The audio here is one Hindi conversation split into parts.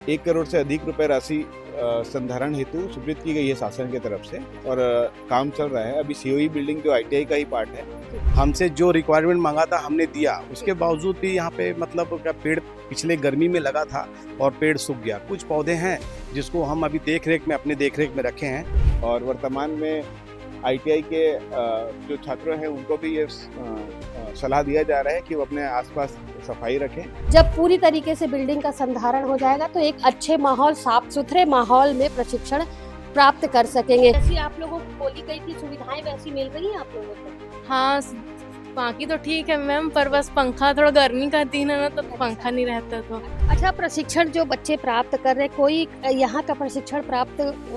1 करोड़ से अधिक रुपए राशि संधारण हेतु स्वीकृत की गई है शासन की तरफ से और काम चल रहा है। अभी सीओई बिल्डिंग जो आईटीआई का ही पार्ट है। हमसे जो रिक्वायरमेंट मांगा था हमने दिया, उसके बावजूद भी यहाँ पे मतलब क्या पेड़ पिछले गर्मी में लगा था और पेड़ सूख गया। कुछ पौधे हैं जिसको हम अभी अपने देखरेख में रखे हैं। और वर्तमान में आईटीआई के जो छात्र हैं उनको भी ये सलाह दिया जा रहा है कि वो अपने आसपास सफाई रखें। जब पूरी तरीके से बिल्डिंग का संधारण हो जाएगा तो एक अच्छे माहौल, साफ सुथरे माहौल में प्रशिक्षण प्राप्त कर सकेंगे। जैसी आप लोगों को बोली गई थी सुविधाएं वैसी मिल रही हैं आप लोगों को? हाँ, बाकी तो ठीक है मैम, पर बस पंखा, थोड़ा गर्मी का दिन है ना तो पंखा नहीं रहता तो। अच्छा, प्रशिक्षण जो बच्चे प्राप्त कर रहे हैं, कोई यहाँ का प्रशिक्षण प्राप्त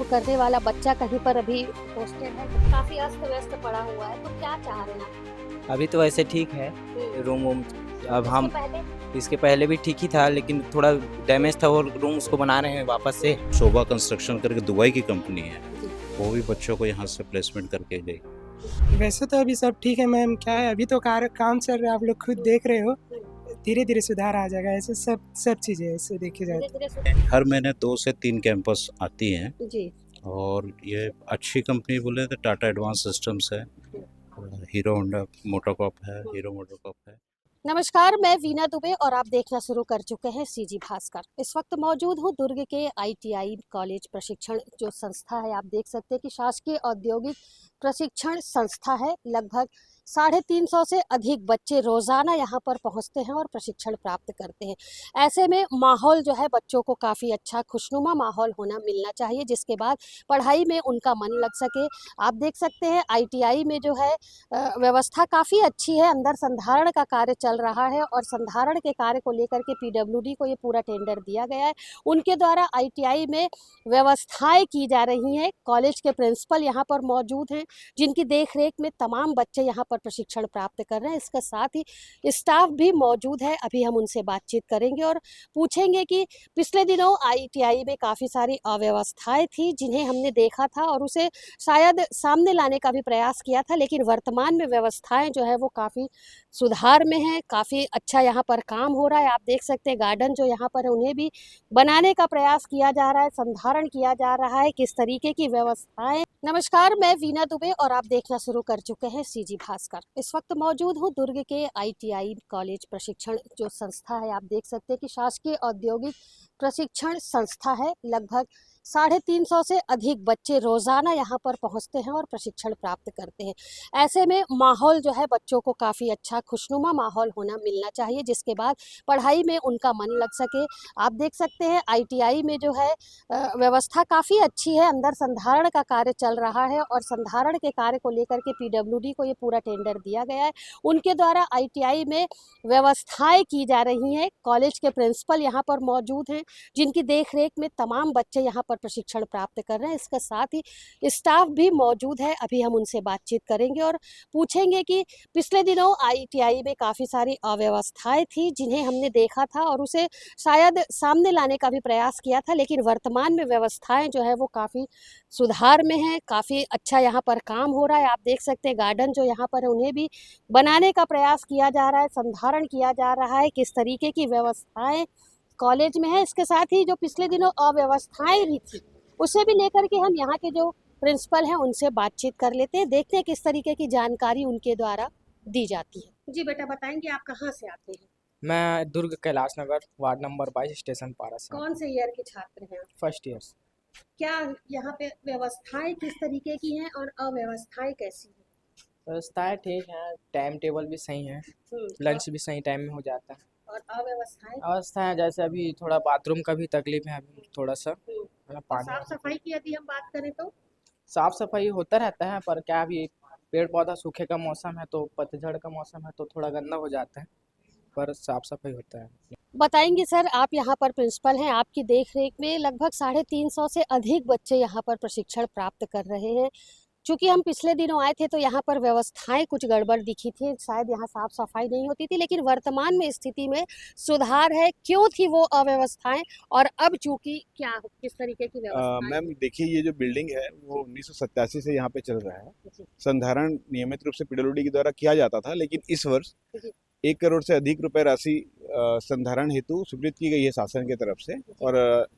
करने वाला बच्चा कहीं पर अभी पोस्टेड है? काफी अस्त व्यस्त पड़ा हुआ है, तो क्या चाह रहे हैं? अभी तो वैसे ठीक है रूम वूम। अब हम पहले इसके पहले भी ठीक ही था, लेकिन थोड़ा डैमेज था और रूम उसको बना रहे हैं वापस से। शोभा कंस्ट्रक्शन करके दुबई की कंपनी है, वो भी बच्चों को यहाँ से प्लेसमेंट करके गई। वैसे तो अभी सब ठीक है मैम, क्या है अभी तो काम चल रहा है, आप लोग खुद देख रहे हो। धीरे धीरे सुधार आ जाएगा, ऐसे सब चीज़ें ऐसे देखी जाए तो। हर महीने 2 से 3 कैंपस आती हैं जी। और ये अच्छी कंपनी बोले तो टाटा एडवांस सिस्टम्स है, हीरो होंडा मोटोकॉप है, हीरो मोटोकॉप है। नमस्कार, मैं वीना दुबे और आप देखना शुरू कर चुके हैं सीजी भास्कर। इस वक्त मौजूद हूँ दुर्ग के आईटीआई कॉलेज प्रशिक्षण जो संस्था है। आप देख सकते हैं कि शासकीय औद्योगिक प्रशिक्षण संस्था है। लगभग 350 से अधिक बच्चे रोजाना यहाँ पर पहुँचते हैं और प्रशिक्षण प्राप्त करते हैं। ऐसे में माहौल जो है बच्चों को काफ़ी अच्छा खुशनुमा माहौल होना मिलना चाहिए, जिसके बाद पढ़ाई में उनका मन लग सके। आप देख सकते हैं आईटीआई में जो है व्यवस्था काफ़ी अच्छी है। अंदर संधारण का कार्य चल रहा है और संधारण के कार्य को लेकर के पीडब्ल्यूडी को ये पूरा टेंडर दिया गया है। उनके द्वारा आईटीआई में व्यवस्थाएं की जा रही हैं। कॉलेज के प्रिंसिपल यहाँ पर मौजूद हैं, जिनकी देखरेख में तमाम बच्चे यहाँ पर प्रशिक्षण प्राप्त कर रहे हैं। इसके साथ ही स्टाफ भी मौजूद है। अभी हम उनसे बातचीत करेंगे और पूछेंगे कि पिछले दिनों आईटीआई में काफ़ी सारी अव्यवस्थाएं थी जिन्हें हमने देखा था और उसे शायद सामने लाने का भी प्रयास किया था, लेकिन वर्तमान में व्यवस्थाएं जो है वो काफ़ी सुधार में है। काफ़ी अच्छा यहाँ पर काम हो रहा है। आप देख सकते हैं गार्डन जो यहाँ पर है उन्हें भी बनाने का प्रयास किया जा रहा है, संधारण किया जा रहा है। किस तरीके की व्यवस्थाएं। नमस्कार, मैं वीना दुबे और आप देखना शुरू कर चुके हैं सीजी भास्कर। इस वक्त मौजूद हूँ दुर्ग के आईटीआई कॉलेज प्रशिक्षण जो संस्था है। आप देख सकते हैं कि शासकीय औद्योगिक प्रशिक्षण संस्था है। लगभग 350 से अधिक बच्चे रोजाना यहाँ पर पहुँचते हैं और प्रशिक्षण प्राप्त करते हैं। ऐसे में माहौल जो है बच्चों को काफ़ी अच्छा खुशनुमा माहौल होना मिलना चाहिए, जिसके बाद पढ़ाई में उनका मन लग सके। आप देख सकते हैं आईटीआई में जो है व्यवस्था काफ़ी अच्छी है। अंदर संधारण का कार्य चल रहा है और संधारण के कार्य को लेकर के पीडब्ल्यूडी को ये पूरा टेंडर दिया गया है। उनके द्वारा आईटीआई में व्यवस्थाएं की जा रही हैं। कॉलेज के प्रिंसिपल यहाँ पर मौजूद हैं, जिनकी देखरेख में तमाम बच्चे यहाँ पर प्रशिक्षण प्राप्त कर रहे हैं। इसके साथ ही स्टाफ भी मौजूद है। अभी हम उनसे बातचीत करेंगे और पूछेंगे कि पिछले दिनों आईटीआई में काफ़ी सारी अव्यवस्थाएं थी जिन्हें हमने देखा था और उसे शायद सामने लाने का भी प्रयास किया था, लेकिन वर्तमान में व्यवस्थाएं जो है वो काफ़ी सुधार में है। काफ़ी अच्छा यहाँ पर काम हो रहा है। आप देख सकते हैं गार्डन जो यहाँ पर है उन्हें भी बनाने का प्रयास किया जा रहा है, संधारण किया जा रहा है। किस तरीके की व्यवस्थाएं कॉलेज में है। इसके साथ ही जो पिछले दिनों अव्यवस्थाएं भी थी उसे भी लेकर के हम यहाँ के जो प्रिंसिपल हैं उनसे बातचीत कर लेते हैं, देखते हैं किस तरीके की जानकारी उनके द्वारा दी जाती है। जी बेटा, बताएंगे आप कहाँ से आते हैं? मैं दुर्ग Kailash Nagar ward number 22 station पारा से। कौन से ईयर के छात्र हैं? First year. क्या यहाँ पे व्यवस्थाएं किस तरीके की हैं और अव्यवस्थाएं कैसी हैं? व्यवस्थाएं ठीक है, टाइम टेबल भी सही है, लंच भी सही टाइम में हो जाता है। और अव्यवस्थाएं? अवस्थाएं जैसे अभी थोड़ा बाथरूम का भी तकलीफ है, अभी थोड़ा सा और पानी। साफ सफाई की यदि हम बात करें तो साफ सफाई होता रहता है, पर क्या अभी पेड़ पौधा सूखे का मौसम है तो पतझड़ का मौसम है तो थोड़ा गंदा हो जाता है, पर साफ सफाई होता है। बताएंगे सर, आप यहाँ पर प्रिंसिपल हैं, आपकी देखरेख में लगभग 350 से अधिक बच्चे यहाँ पर प्रशिक्षण प्राप्त कर रहे हैं। चूँकि हम पिछले दिनों आए थे तो यहाँ पर व्यवस्थाएं कुछ गड़बड़ दिखी थी, शायद यहाँ साफ सफाई नहीं होती थी, लेकिन वर्तमान में स्थिति में सुधार है। क्यों थी वो अव्यवस्थाएं और अब चूँकि क्या किस तरीके की व्यवस्था? मैम देखिए, ये जो बिल्डिंग है वो 1987 से यहाँ पे चल रहा है। संधारण नियमित रूप से पीडब्ल्यूडी के द्वारा किया जाता था, लेकिन इस वर्ष 1 करोड़ से अधिक रुपए राशि संधारण हेतु स्वीकृत की गई है शासन की तरफ से और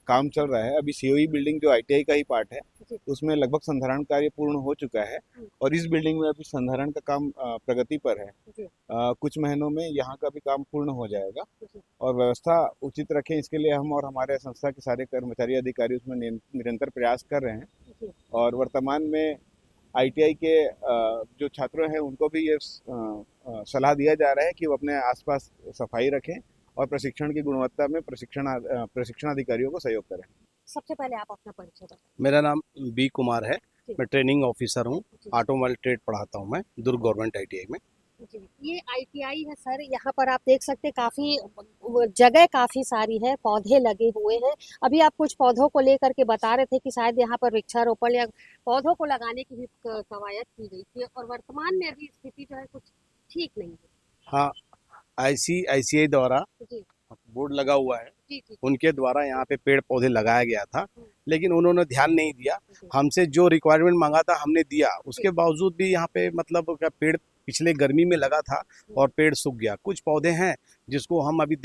काम चल रहा है। अभी सीओई बिल्डिंग जो आईटीआई का ही पार्ट है उसमें लगभग संधारण कार्य पूर्ण हो चुका है और इस बिल्डिंग में अभी संधारण का काम प्रगति पर है। कुछ महीनों में यहाँ का भी काम पूर्ण हो जाएगा और व्यवस्था उचित रखें इसके लिए हम और हमारे संस्था के सारे कर्मचारी अधिकारी उसमें निरंतर प्रयास कर रहे हैं और वर्तमान में आईटीआई के जो छात्र हैं उनको भी ये सलाह दिया जा रहा है कि वो अपने आसपास सफाई रखें और प्रशिक्षण की गुणवत्ता में प्रशिक्षण अधिकारियों को सहयोग करें। सबसे पहले आप अपना परिचय बताएं। मेरा नाम बी कुमार है, मैं ट्रेनिंग ऑफिसर हूँ, ऑटोमोबाइल ट्रेड पढ़ाता हूँ मैं दुर्ग गवर्नमेंट आईटीआई में। जी, ये आईटीआई है सर, यहाँ पर आप देख सकते हैं काफ़ी जगह काफ़ी सारी है, पौधे लगे हुए हैं। अभी आप कुछ पौधों को लेकर के बता रहे थे कि शायद यहाँ पर वृक्षारोपण या पौधों को लगाने की भी कवायद की गई थी और वर्तमान में अभी स्थिति जो है कुछ ठीक नहीं है। हाँ, आईसीआईसीआई द्वारा जी बोर्ड लगा हुआ है, जी जी उनके द्वारा यहाँ पे पेड़ पौधे लगाया गया था, लेकिन उन्होंने ध्यान नहीं दिया। हमसे जो रिक्वायरमेंट मांगा था हमने दिया, उसके बावजूद भी यहाँ पे मतलब क्या पेड़ पिछले गर्मी में लगा था और पेड़ सूख गया। कुछ पौधे हैं जिसको हम अभी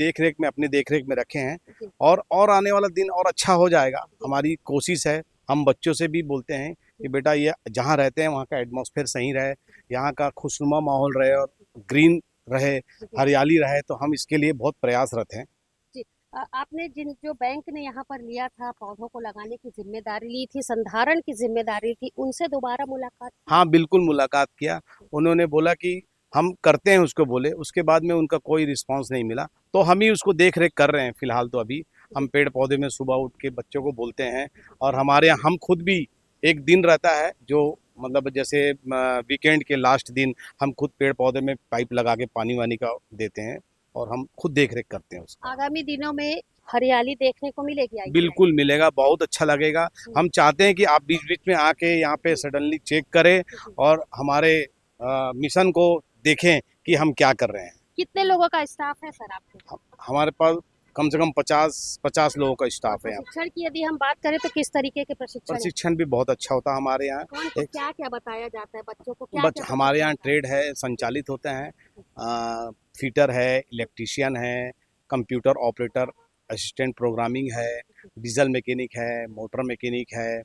अपने देख रेख में रखे हैं और आने वाला दिन और अच्छा हो जाएगा। हमारी कोशिश है, हम बच्चों से भी बोलते हैं कि बेटा ये जहाँ रहते हैं वहाँ का एटमॉस्फेयर सही रहे, यहाँ का खुशनुमा माहौल रहे और ग्रीन रहे, हरियाली रहे, तो हम इसके लिए बहुत प्रयासरत हैं। आपने जो बैंक ने यहाँ पर लिया था पौधों को लगाने की जिम्मेदारी ली थी, संधारण की जिम्मेदारी थी, उनसे दोबारा मुलाकात? हाँ बिल्कुल मुलाकात किया, उन्होंने बोला कि हम करते हैं उसको बोले, उसके बाद में उनका कोई रिस्पांस नहीं मिला, तो हम ही उसको देख रेख कर रहे हैं। फिलहाल तो अभी हम पेड़ पौधे में सुबह उठ के बच्चों को बोलते हैं और हमारे यहाँ हम खुद भी एक दिन रहता है जो मतलब जैसे वीकेंड के लास्ट दिन हम खुद पेड़ पौधे में पाइप लगा के पानी वानी का देते हैं और हम खुद देख रेख करते हैं उसका। आगामी दिनों में हरियाली देखने को मिलेगी? बिल्कुल मिलेगा, बहुत अच्छा लगेगा। हम चाहते हैं कि आप बीच बीच में आके यहाँ पे सडनली चेक करें और हमारे मिशन को देखें कि हम क्या कर रहे हैं। कितने लोगों का स्टाफ है सर आपके? हमारे पास कम से कम 50 लोगों का स्टाफ है। प्रशिक्षण की यदि हम बात करें तो किस तरीके के प्रशिक्षण भी बहुत अच्छा होता है हमारे यहाँ। क्या क्या बताया जाता है बच्चों को? हमारे यहाँ ट्रेड है संचालित होते हैं, फिटर है, इलेक्ट्रीशियन है, कंप्यूटर ऑपरेटर, असिस्टेंट प्रोग्रामिंग है, डीजल मैकेनिक है, मोटर मैकेनिक है,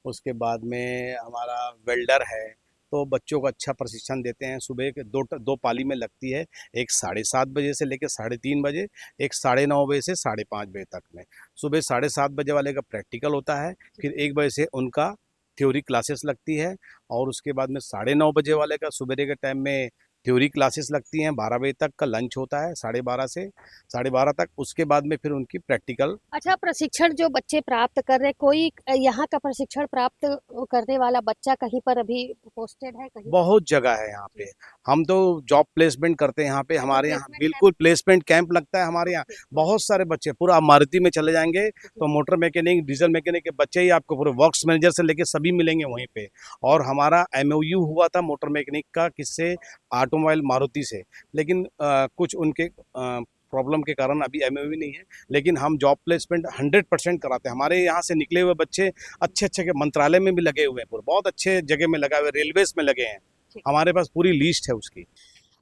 उसके बाद में हमारा वेल्डर है। तो बच्चों को अच्छा प्रशिक्षण देते हैं। सुबह के दो पाली में लगती है, एक 7:30 बजे से लेकर 3:30 बजे, एक 9:30 बजे से 5:30 बजे तक में। सुबह 7:30 बजे वाले का प्रैक्टिकल होता है, फिर 1 बजे से उनका थ्योरी क्लासेस लगती है और उसके बाद में 9:30 बजे वाले का सुबह के टाइम में थ्योरी क्लासेस लगती हैं। 12 बजे तक का लंच होता है, 12:30 से 12:30 तक। उसके बाद में फिर उनकी प्रैक्टिकल। अच्छा, प्रशिक्षण जो बच्चे प्राप्त कर रहे, कोई यहाँ का प्रशिक्षण प्राप्त करने वाला बच्चा कहीं पर अभी पोस्टेड है? कहीं बहुत जगह है यहाँ पे, हम तो जॉब प्लेसमेंट करते हैं यहाँ पे। हमारे यहाँ बिल्कुल प्लेसमेंट कैंप लगता है हमारे यहाँ। बहुत सारे बच्चे, पूरा मारुति में चले जाएंगे तो मोटर मैकेनिक, डीजल मैकेनिक के बच्चे ही आपको पूरे वर्क्स मैनेजर से लेके सभी मिलेंगे वहीं पे। और हमारा MOU हुआ था मोटर मैकेनिक का किससे, ऑटोमोबाइल मारुति से, लेकिन कुछ उनके प्रॉब्लम के कारण अभी MOU नहीं है, लेकिन हम जॉब प्लेसमेंट 100% कराते हैं। हमारे यहाँ से निकले हुए बच्चे अच्छे के मंत्रालय में भी लगे हुए हैं, पूरे बहुत अच्छे जगह में लगा हुए, रेलवेज में लगे हैं। हमारे पास पूरी लिस्ट है उसकी।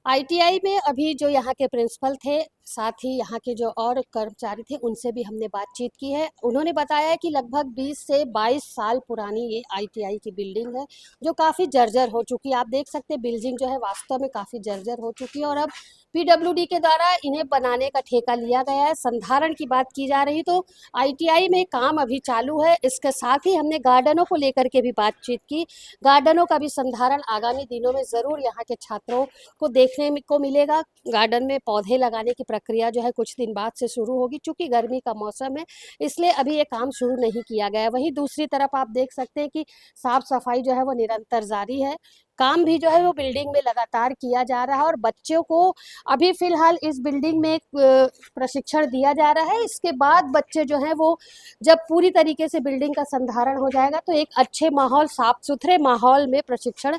ITI में अभी जो यहाँ के प्रिंसिपल थे, साथ ही यहाँ के जो और कर्मचारी थे, उनसे भी हमने बातचीत की है। उन्होंने बताया कि लगभग 20 से 22 साल पुरानी ये ITI की बिल्डिंग है जो काफ़ी जर्जर हो चुकी है। आप देख सकते हैं बिल्डिंग जो है वास्तव में काफ़ी जर्जर हो चुकी है और अब PWD के द्वारा इन्हें बनाने का ठेका लिया गया है। संधारण की बात की जा रही तो ITI में काम अभी चालू है। इसके साथ ही हमने गार्डनों को लेकर के भी बातचीत की। गार्डनों का भी संधारण आगामी दिनों में ज़रूर यहाँ के छात्रों को देखने को मिलेगा। गार्डन में पौधे लगाने की प्रक्रिया जो है कुछ दिन बाद से शुरू होगी। चूँकि गर्मी का मौसम है इसलिए अभी ये काम शुरू नहीं किया गया है। वहीं दूसरी तरफ आप देख सकते हैं कि साफ सफाई जो है वो निरंतर जारी है। काम भी जो है वो बिल्डिंग में लगातार किया जा रहा है और बच्चों को अभी फिलहाल इस बिल्डिंग में एक प्रशिक्षण दिया जा रहा है। इसके बाद बच्चे जो हैं वो जब पूरी तरीके से बिल्डिंग का संधारण हो जाएगा तो एक अच्छे माहौल, साफ सुथरे माहौल में प्रशिक्षण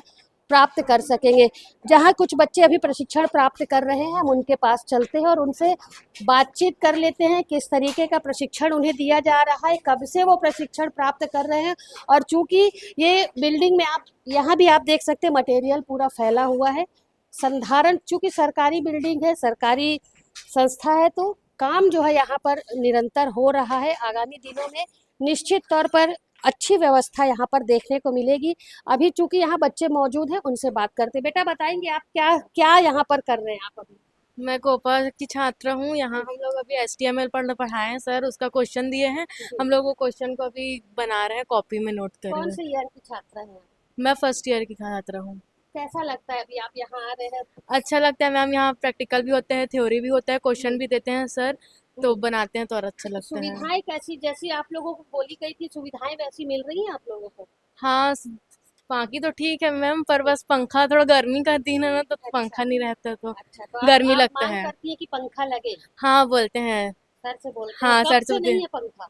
प्राप्त कर सकेंगे। जहां कुछ बच्चे अभी प्रशिक्षण प्राप्त कर रहे हैं, हम उनके पास चलते हैं और उनसे बातचीत कर लेते हैं किस तरीके का प्रशिक्षण उन्हें दिया जा रहा है, कब से वो प्रशिक्षण प्राप्त कर रहे हैं। और चूंकि ये बिल्डिंग में आप यहाँ भी आप देख सकते हैं मटेरियल पूरा फैला हुआ है, संधारण, चूंकि सरकारी बिल्डिंग है, सरकारी संस्था है, तो काम जो है यहाँ पर निरंतर हो रहा है। आगामी दिनों में निश्चित तौर पर अच्छी व्यवस्था यहाँ पर देखने को मिलेगी। अभी चूंकि यहाँ बच्चे मौजूद हैं, उनसे बात करते हैं। बेटा बताएंगे आप क्या क्या यहाँ पर कर रहे हैं आप अभी? मैं कोपा की छात्रा हूँ। यहाँ हम लोग अभी HTML पढ़ाए हैं सर, उसका क्वेश्चन दिए हैं। हम लोग वो क्वेश्चन को अभी बना रहे हैं, कॉपी में नोट कर कौन रहे हैं। से ईयर की छात्रा हैं आप? मैं फर्स्ट ईयर की छात्रा हूँ। कैसा लगता है अभी आप यहाँ आ रहे हैं? अच्छा लगता है मैम, यहाँ प्रैक्टिकल भी होता है, थ्योरी भी होता है, क्वेश्चन भी देते हैं सर, तो बनाते हैं तो और अच्छा लगता है। सुविधाएं कैसी, जैसी आप लोगों को बोली गई थी, सुविधाएं वैसी मिल रही हैं आप लोगों को? हाँ, बाकी तो ठीक है मैम, पर बस पंखा, थोड़ा गर्मी का दिन है ना, तो पंखा नहीं रहता तो अच्छा, तो गर्मी आप लगता मांग है। करती है कि पंखा लगे? हाँ बोलते हैं। सर से बोलते हाँ, हैं? कब सर से से बोलते नहीं हैं। है पंखा?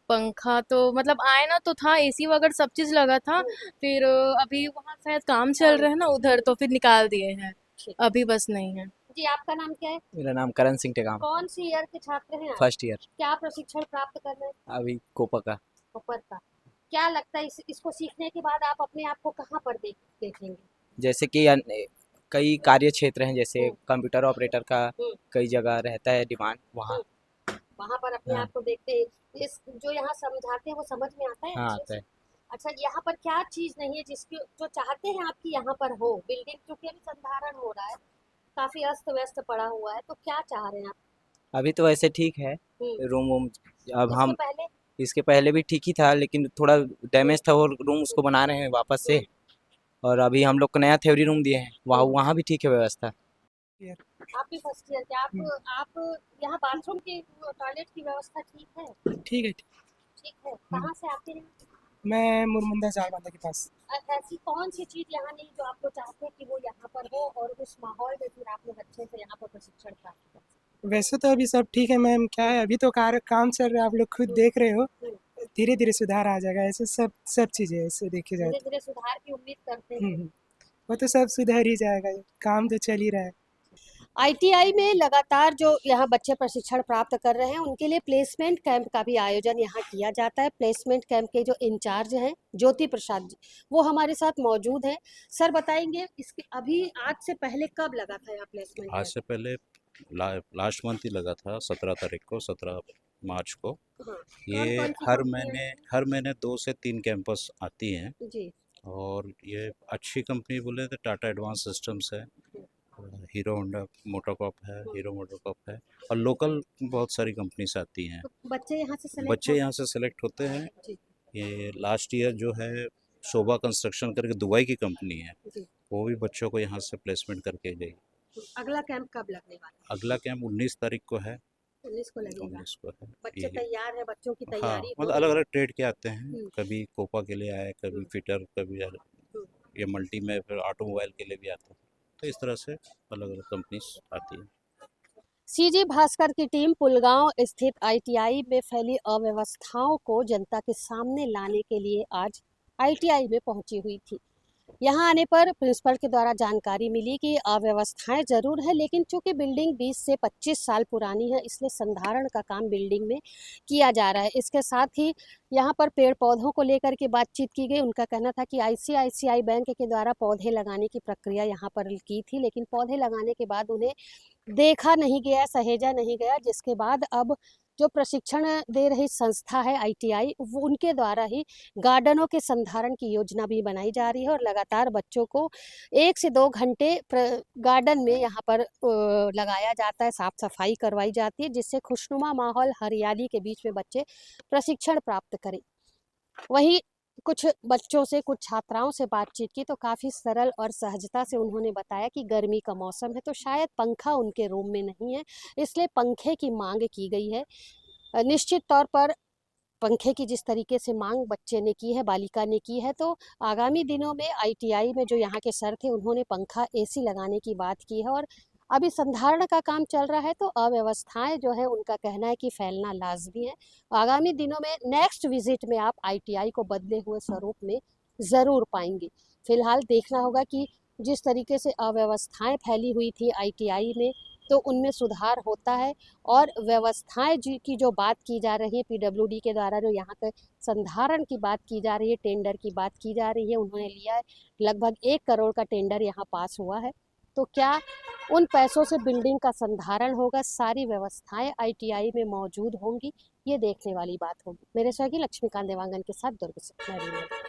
पंखा तो मतलब आए ना तो था, AC वगैरह सब चीज लगा था, फिर अभी वहाँ शायद काम चल रहा है ना उधर, तो फिर निकाल दिए हैं, ठीक। अभी बस नहीं है। जी, आपका नाम क्या है? मेरा नाम करण सिंह टेकाम, कौन सी ईयर के छात्र हैं आप? फर्स्ट ईयर, क्या प्रशिक्षण प्राप्त कर रहे हैं? अभी कोपा का। ऊपर का। क्या लगता है इसको सीखने के बाद आप अपने आप को कहाँ पर देखेंगे? जैसे कि कई कार्य क्षेत्र हैं, जैसे कंप्यूटर ऑपरेटर का कई जगह रहता है डिमांड, वहाँ वहाँ पर अपने हाँ। आप को देखते हैं। इस जो यहाँ समझाते हैं वो समझ में आता है हाँ अच्छे आता से? है। अच्छा, यहाँ पर क्या चीज़ नहीं है जिसकी जो चाहते हैं आपकी यहाँ पर हो? बिल्डिंग क्योंकि अभी संधारण हो रहा है, काफी अस्त व्यस्त पड़ा हुआ है, तो क्या चाह रहे हैं आप? अभी तो वैसे ठीक है, रूम वूम। अब इसके हम पहले इसके पहले भी ठीक ही था, लेकिन थोड़ा डैमेज था, और रूम उसको बना रहे हैं वापस से। और अभी हम लोग को नया थ्योरी रूम दिए हैं, वहाँ भी ठीक है व्यवस्था। आप भी फर्स्ट ईयर के आप यहाँ बाथरूम की टॉयलेट की व्यवस्था ठीक है? ठीक है। ठीक है। कहाँ से आते हैं? मैं मुरमुंदा जालबांधा के पास। ऐसी कौन सी चीज यहाँ नहीं जो आप लोग चाहते हैं कि वो यहाँ पर हो और उस माहौल में फिर आप लोग अच्छे से यहाँ पर प्रशिक्षण प्राप्त कर सकें? वैसे तो अभी सब ठीक है मैम, क्या है अभी तो काम चल रहा है, आप लोग खुद देख रहे हो। धीरे धीरे सुधार आ जाएगा, ऐसे सब चीज़ें ऐसे देखी जाए धीरे तो। धीरे सुधार की उम्मीद करते हैं। वो तो सब सुधर ही जाएगा, काम तो चल ही रहा है। ITI में लगातार जो यहाँ बच्चे प्रशिक्षण प्राप्त कर रहे हैं, उनके लिए प्लेसमेंट कैंप का भी आयोजन यहाँ किया जाता है। प्लेसमेंट कैंप के जो इंचार्ज हैं ज्योति प्रसाद जी, वो हमारे साथ मौजूद हैं। सर बताएंगे इसके अभी आज से पहले कब लगा था यहाँ प्लेसमेंट? आज से पहले लास्ट मंथ ही लगा था, 17 तारीख को, 17 मार्च को। हाँ। ये कौन-कौन सी हर महीने 2 से 3 कैंपस आती हैं, जी। और ये अच्छी कंपनी बोले तो टाटा एडवांस सिस्टम्स है, हीरो होंडा मोटोकॉप है, हीरो मोटोकॉप है, और लोकल बहुत सारी कंपनीज आती हैं। तो बच्चे यहाँ से select बच्चे हो- यहाँ से सेलेक्ट होते हैं। जी। ये लास्ट ईयर जो है शोभा कंस्ट्रक्शन करके दुबई की कंपनी है, जी। वो भी बच्चों को यहाँ से प्लेसमेंट करके गई। अगला कैंप कब लगने वाला है? अगला कैंप 19 तारीख को है। 19 को लगेगा। 19 को है। बच्चे यही। तैयार हैं, बच्चों की हाँ, तैयारी हो मतलब रही अलग है। अलग ट्रेड के आते हैं, हम्म। कभी कोपा के लिए आए, कभी फिटर, कभी ये मल्टी में, फिर ऑटोमोबाइल के लिए भी आते हैं। तो इस तरह से अलग अलग कंपनीज आती हैं। CG भास्कर की टीम पुलगांव स्थित ITI में फैली अव्यवस्थाओं को जनता के सामने लाने के लिए आज ITI में पहुंची हुई थी। यहाँ आने पर प्रिंसिपल के द्वारा जानकारी मिली कि अव्यवस्थाएं जरूर है, लेकिन चूंकि बिल्डिंग 20 से 25 साल पुरानी है, इसलिए संधारण का काम बिल्डिंग में किया जा रहा है। इसके साथ ही यहाँ पर पेड़ पौधों को लेकर के बातचीत की गई। उनका कहना था कि ICICI बैंक के द्वारा पौधे लगाने की प्रक्रिया यहाँ पर की थी, लेकिन पौधे लगाने के बाद उन्हें देखा नहीं गया, सहेजा नहीं गया, जिसके बाद अब जो प्रशिक्षण दे रही संस्था है ITI, वो उनके द्वारा ही गार्डनों के संधारण की योजना भी बनाई जा रही है और लगातार बच्चों को 1 से 2 घंटे गार्डन में यहाँ पर लगाया जाता है, साफ सफाई करवाई जाती है, जिससे खुशनुमा माहौल, हरियाली के बीच में बच्चे प्रशिक्षण प्राप्त करें। वहीं कुछ बच्चों से, कुछ छात्राओं से बातचीत की तो काफ़ी सरल और सहजता से उन्होंने बताया कि गर्मी का मौसम है तो शायद पंखा उनके रूम में नहीं है, इसलिए पंखे की मांग की गई है। निश्चित तौर पर पंखे की जिस तरीके से मांग बच्चे ने की है, बालिका ने की है, तो आगामी दिनों में ITI में जो यहाँ के सर थे, उन्होंने पंखा AC लगाने की बात की है। और अभी संधारण का काम चल रहा है तो अव्यवस्थाएं जो है, उनका कहना है कि फैलना लाजमी है। आगामी दिनों में नेक्स्ट विजिट में आप ITI को बदले हुए स्वरूप में ज़रूर पाएंगे। फिलहाल देखना होगा कि जिस तरीके से अव्यवस्थाएं फैली हुई थी ITI में, तो उनमें सुधार होता है और व्यवस्थाएं की जो बात की जा रही है, PWD के द्वारा जो यहाँ के संधारण की बात की जा रही है, टेंडर की बात की जा रही है, उन्होंने लिया है लगभग 1 करोड़ का टेंडर यहाँ पास हुआ है। तो क्या उन पैसों से बिल्डिंग का संधारण होगा, सारी व्यवस्थाएं ITI में मौजूद होंगी, ये देखने वाली बात होगी। मेरे सहयोगी लक्ष्मीकांत देवांगन के साथ दुर्ग से मैं रीना।